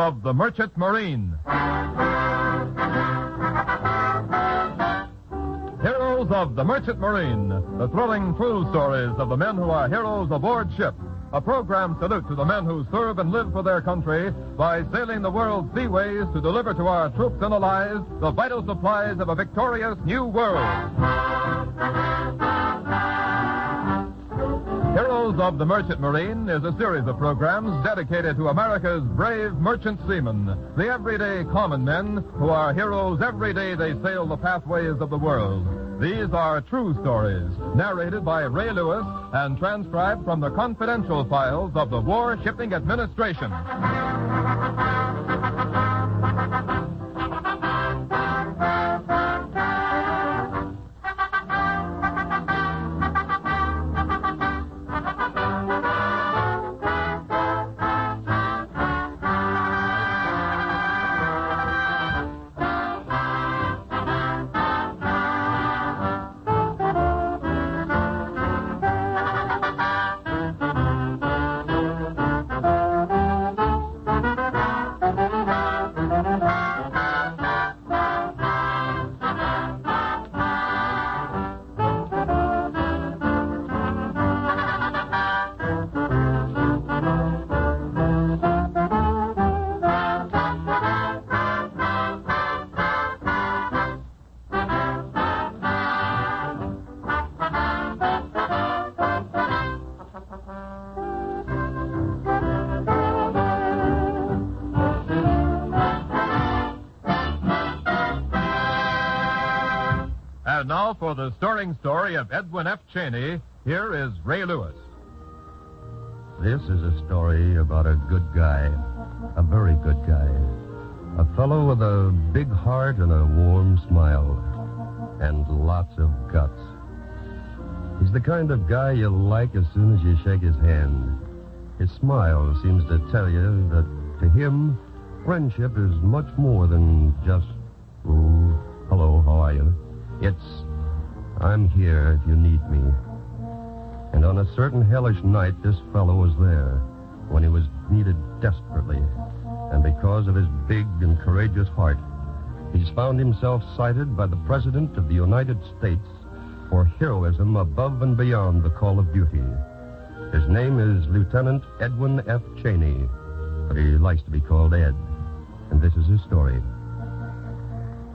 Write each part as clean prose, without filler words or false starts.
of the Merchant Marine. Heroes of the Merchant Marine, the thrilling true stories of the men who are heroes aboard ship. A program salute to the men who serve and live for their country by sailing the world's seaways to deliver to our troops and allies the vital supplies of a victorious new world. Heroes of the Merchant Marine is a series of programs dedicated to America's brave merchant seamen, the everyday common men who are heroes every day they sail the pathways of the world. These are true stories, narrated by Ray Lewis and transcribed from the confidential files of the War Shipping Administration. And now for the stirring story of Edwin F. Cheney, here is Ray Lewis. This is a story about a good guy, a very good guy. A fellow with a big heart and a warm smile, and lots of guts. He's the kind of guy you like as soon as you shake his hand. His smile seems to tell you that to him, friendship is much more than just, "Ooh, hello, how are you?" It's, "I'm here if you need me." And on a certain hellish night, this fellow was there when he was needed desperately. And because of his big and courageous heart, he's found himself cited by the President of the United States for heroism above and beyond the call of duty. His name is Lieutenant Edwin F. Cheney, but he likes to be called Ed. And this is his story.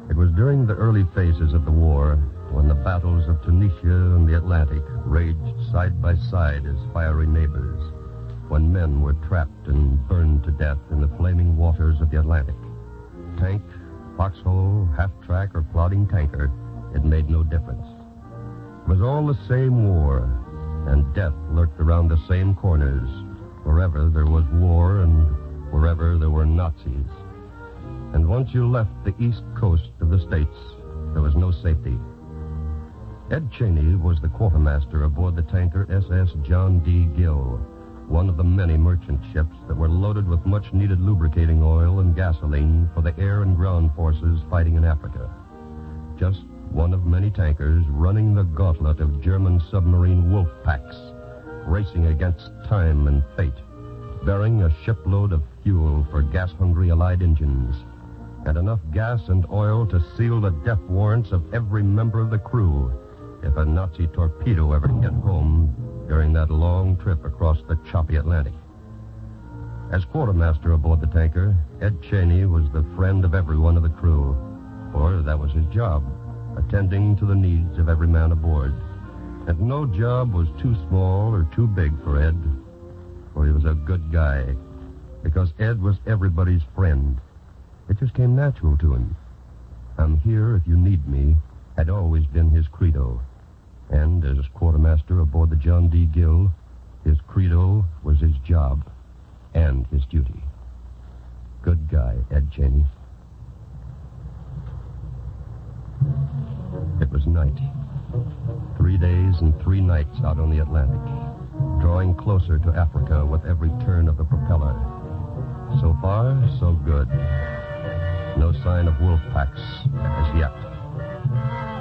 It was during the early phases of the war, when the battles of Tunisia and the Atlantic raged side by side as fiery neighbors, when men were trapped and burned to death in the flaming waters of the Atlantic. Tank, foxhole, half-track, or plodding tanker, it made no difference. It was all the same war, and death lurked around the same corners, wherever there was war and wherever there were Nazis. And once you left the east coast of the States, there was no safety. Ed Cheney was the quartermaster aboard the tanker SS John D. Gill, one of the many merchant ships that were loaded with much-needed lubricating oil and gasoline for the air and ground forces fighting in Africa. Just one of many tankers running the gauntlet of German submarine wolf packs, racing against time and fate, bearing a shipload of fuel for gas-hungry Allied engines, and enough gas and oil to seal the death warrants of every member of the crew if a Nazi torpedo ever hit home during that long trip across the choppy Atlantic. As quartermaster aboard the tanker, Ed Cheney was the friend of every one of the crew, for that was his job, attending to the needs of every man aboard. And no job was too small or too big for Ed, for he was a good guy, because Ed was everybody's friend. It just came natural to him. "I'm here if you need me," had always been his credo. And as quartermaster aboard the John D. Gill, his credo was his job and his duty. Good guy, Ed Cheney. It was night. 3 days and 3 nights out on the Atlantic, drawing closer to Africa with every turn of the propeller. So far, so good. No sign of wolf packs as yet.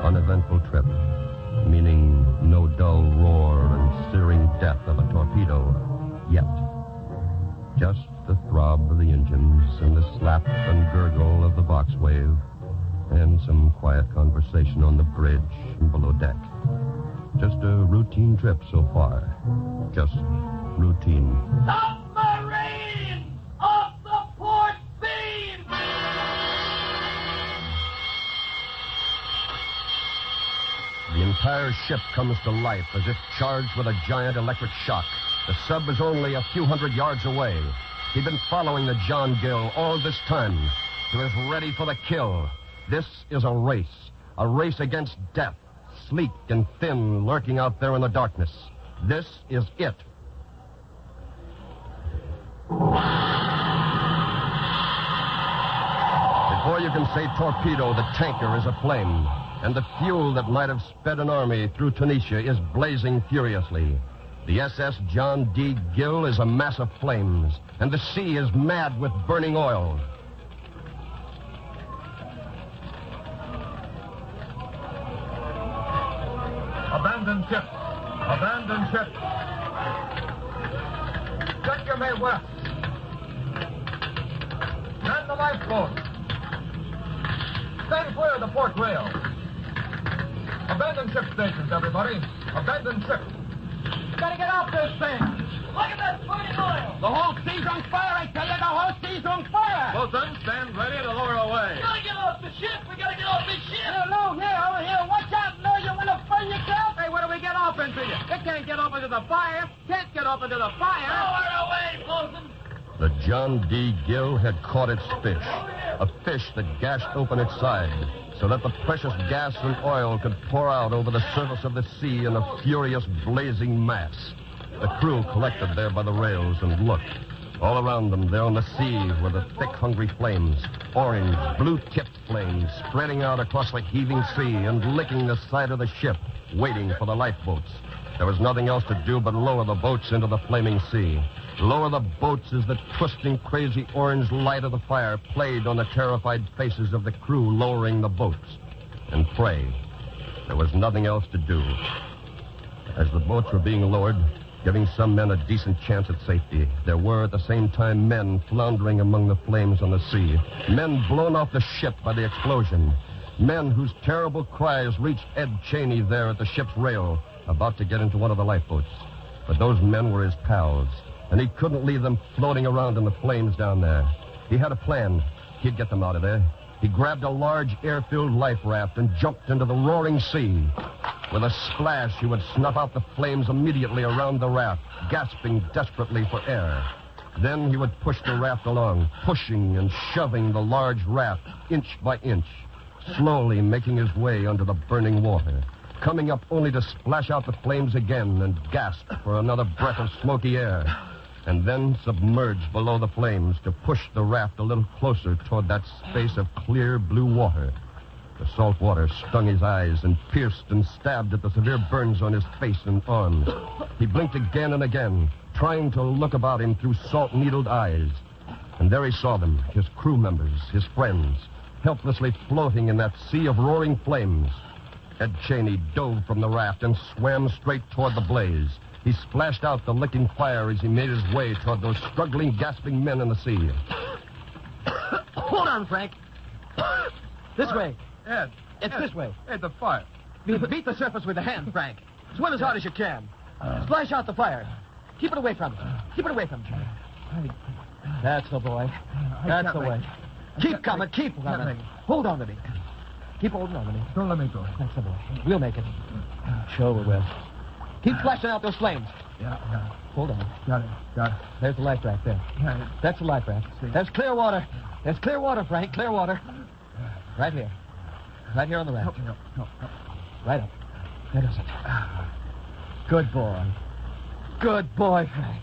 Uneventful trip, meaning no dull roar and searing death of a torpedo yet. Just the throb of the engines and the slap and gurgle of the box wave, and some quiet conversation on the bridge and below deck. Just a routine trip so far. Just routine. Submarine! Off the port beam! The entire ship comes to life as if charged with a giant electric shock. The sub is only a few hundred yards away. He'd been following the John Gill all this time. He was ready for the kill. This is a race against death, sleek and thin, lurking out there in the darkness. This is it. Before you can say torpedo, the tanker is aflame, and the fuel that might have sped an army through Tunisia is blazing furiously. The SS John D. Gill is a mass of flames, and the sea is mad with burning oil. Abandon ship. Abandon ship. Check your May west. Man the lifeboat. Stand clear of the port rail. Abandon ship stations, everybody. Abandon ship. Gotta get off this thing. Look at that burning oil. The whole sea's on fire, I tell you. The whole sea's on fire. Bosun, stand ready to lower away. We gotta get off the ship. We gotta get off this ship. No, here, over here. Watch out, no, you want to burn yourself? Hey, what do we get off into you? It can't get off into the fire. Can't get off into the fire. Lower away, Bosun. The John D. Gill had caught its fish, a fish that gashed open its side so that the precious gas and oil could pour out over the surface of the sea in a furious, blazing mass. The crew collected there by the rails and looked. All around them, there on the sea, were the thick, hungry flames, orange, blue-tipped flames, spreading out across the heaving sea and licking the side of the ship, waiting for the lifeboats. There was nothing else to do but lower the boats into the flaming sea. Lower the boats as the twisting, crazy orange light of the fire played on the terrified faces of the crew lowering the boats. And pray. There was nothing else to do. As the boats were being lowered, giving some men a decent chance at safety, there were at the same time men floundering among the flames on the sea. Men blown off the ship by the explosion. Men whose terrible cries reached Ed Cheney there at the ship's rail, about to get into one of the lifeboats. But those men were his pals, and he couldn't leave them floating around in the flames down there. He had a plan. He'd get them out of there. He grabbed a large air-filled life raft and jumped into the roaring sea. With a splash, he would snuff out the flames immediately around the raft, gasping desperately for air. Then he would push the raft along, pushing and shoving the large raft inch by inch, slowly making his way under the burning water, coming up only to splash out the flames again and gasp for another breath of smoky air, and then submerge below the flames to push the raft a little closer toward that space of clear blue water. The salt water stung his eyes and pierced and stabbed at the severe burns on his face and arms. He blinked again and again, trying to look about him through salt-needled eyes. And there he saw them, his crew members, his friends, helplessly floating in that sea of roaring flames. Ed Cheney dove from the raft and swam straight toward the blaze. He splashed out the licking fire as he made his way toward those struggling, gasping men in the sea. Hold on, Frank. This way. Ed. It's this way. Ed, the fire. Beat the surface with a hand, Frank. Swim as hard as you can. Splash out the fire. Keep it away from him. Keep it away from him. That's the boy. That's the way. Keep coming. Keep coming. Hold on to me. Keep holding on to me. Don't let me go. That's the boy. We'll make it. Sure we will. Keep flashing out those flames. Yeah. Hold on. Got it. There's the life raft there. Yeah. That's the life raft. There's clear water. There's clear water, Frank. Clear water. Right here. Right here on the raft. No. Right up. There does it. Good boy. Good boy, Frank.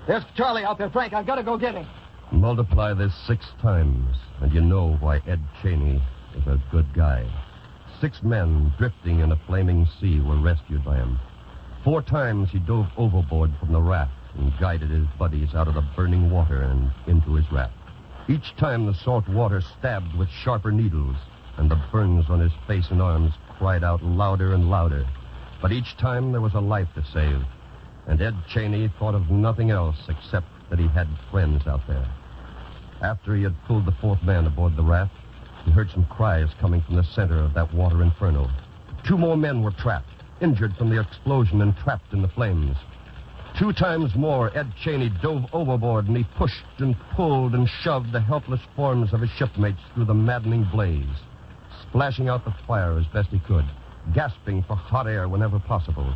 There's Charlie out there, Frank. I've got to go get him. Multiply this 6 times, and you know why Ed Cheney is a good guy. 6 men drifting in a flaming sea were rescued by him. 4 times he dove overboard from the raft and guided his buddies out of the burning water and into his raft. Each time the salt water stabbed with sharper needles, and the burns on his face and arms cried out louder and louder. But each time there was a life to save, and Ed Cheney thought of nothing else except that he had friends out there. After he had pulled the fourth man aboard the raft, he heard some cries coming from the center of that water inferno. 2 more men were trapped, injured from the explosion and trapped in the flames. 2 times more, Ed Cheney dove overboard, and he pushed and pulled and shoved the helpless forms of his shipmates through the maddening blaze, splashing out the fire as best he could, gasping for hot air whenever possible.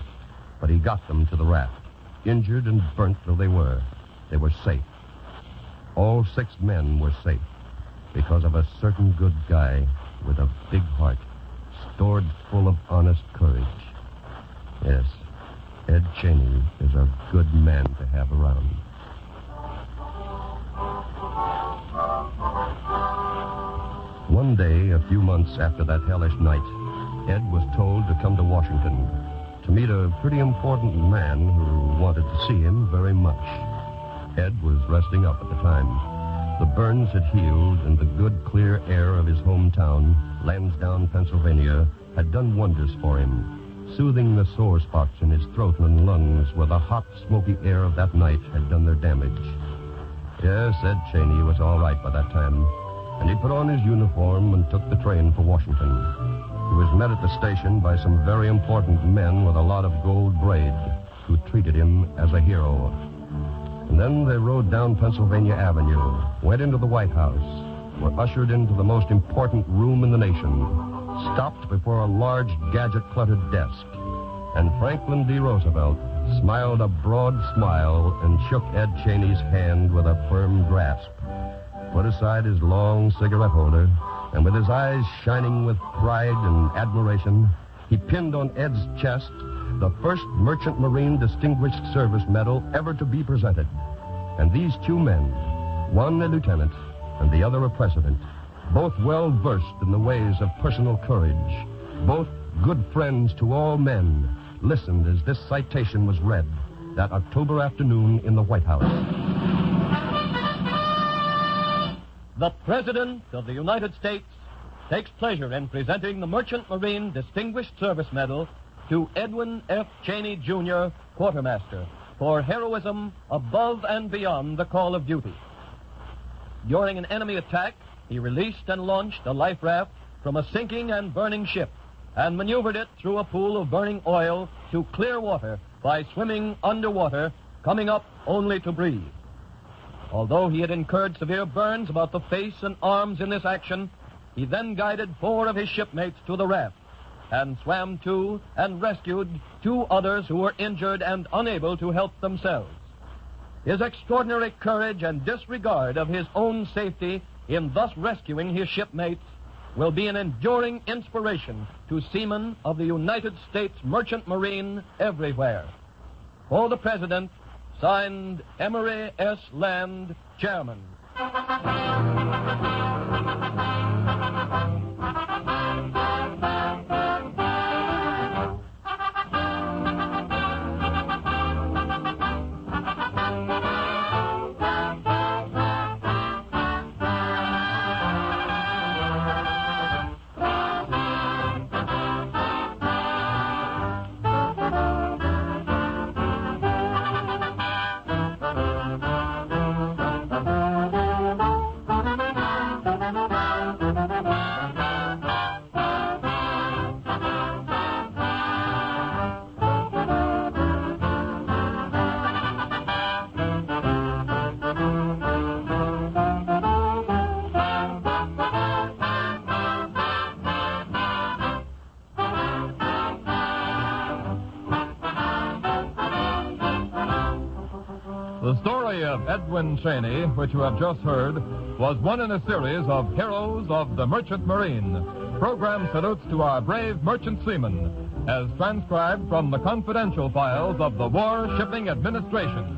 But he got them to the raft. Injured and burnt though they were safe. All 6 men were safe because of a certain good guy with a big heart, stored full of honest courage. Yes, Ed Cheney is a good man to have around. One day, a few months after that hellish night, Ed was told to come to Washington to meet a pretty important man who wanted to see him very much. Ed was resting up at the time. The burns had healed, and the good, clear air of his hometown, Lansdowne, Pennsylvania, had done wonders for him, soothing the sore spots in his throat and lungs where the hot, smoky air of that night had done their damage. Yes, Ed Cheney was all right by that time, and he put on his uniform and took the train for Washington. He was met at the station by some very important men with a lot of gold braid who treated him as a hero. And then they rode down Pennsylvania Avenue, went into the White House, were ushered into the most important room in the nation, stopped before a large, gadget-cluttered desk, and Franklin D. Roosevelt smiled a broad smile and shook Ed Cheney's hand with a firm grasp, put aside his long cigarette holder, and with his eyes shining with pride and admiration, he pinned on Ed's chest the first Merchant Marine Distinguished Service Medal ever to be presented. And these 2 men, one a lieutenant and the other a president, both well versed in the ways of personal courage, both good friends to all men, listened as this citation was read that October afternoon in the White House. The President of the United States takes pleasure in presenting the Merchant Marine Distinguished Service Medal to Edwin F. Cheney, Jr., Quartermaster, for heroism above and beyond the call of duty. During an enemy attack, he released and launched a life raft from a sinking and burning ship and maneuvered it through a pool of burning oil to clear water by swimming underwater, coming up only to breathe. Although he had incurred severe burns about the face and arms in this action, he then guided 4 of his shipmates to the raft and swam to and rescued 2 others who were injured and unable to help themselves. His extraordinary courage and disregard of his own safety in thus rescuing his shipmates will be an enduring inspiration to seamen of the United States Merchant Marine everywhere. For the President, signed Emory S. Land, Chairman. The story of Edwin Cheney, which you have just heard, was one in a series of Heroes of the Merchant Marine. Program salutes to our brave merchant seamen, as transcribed from the confidential files of the War Shipping Administration.